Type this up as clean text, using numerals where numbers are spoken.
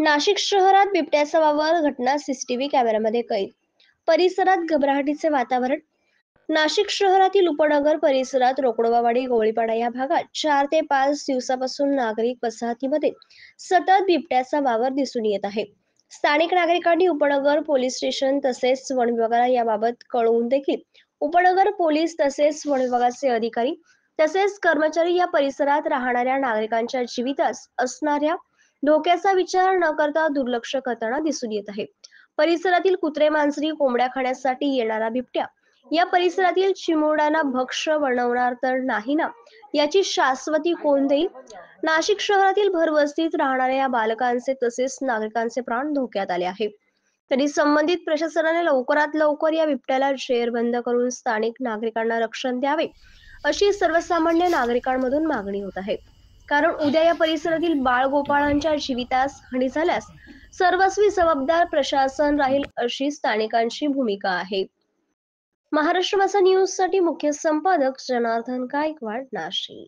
नाशिक शहरात बिबट्याचा वावर, घटना सीसीटीव्ही कॅमेऱ्यामध्ये कैद. परिसरात घबराटीचे वातावरण. नाशिक शहरातील उपनगर परिसरात रोकडोबावाडी, गोळीपाडा या भागात 4 ते 5 दिवसापासून नागरिक वसाहतीमध्ये सतत बिबट्याचा वावर दिसून येत आहे. स्थानिक नागरिकांनी उपनगर पोलीस स्टेशन तसेच वन विभागाला याबाबत कळवून देखील उपनगर पोलीस तसेच वन विभागाचे अधिकारी तसेच कर्मचारी या परिसरात राहणाऱ्या नागरिकांच्या जीवितास असणाऱ्या धोक्याचा विचार न करता दुर्लक्ष करताना दिसून येत आहे. परिसरातील कुत्रे, मांजरी, कोंबड्या खाण्यासाठी येणारा बिबट्या या परिसरातील चिमुरड्यांना भक्ष्य बनवणार तर नाही ना, याची शाश्वती कोण देईल? नाशिक शहरातील भरवस्तीत राहणाऱ्या या बालकांचे तसेच नागरिकांचे प्राण धोक्यात आले आहे. तरी संबंधित प्रशासनाने लवकरात लवकर या बिबट्याला जेरबंद करून स्थानिक नागरिकांना रक्षण द्यावे, अशी सर्वसामान्य नागरिकांमधून मागणी होत आहे. कारण उद्या या परिसरातील बाळगोपाळांच्या जीवितास हानी झाल्यास सर्वस्वी जबाबदार प्रशासन राहील, अशी स्थानिकांची भूमिका आहे. महाराष्ट्र माझा न्यूज साठी मुख्य संपादक जनार्दन गायकवाड, नाशिक.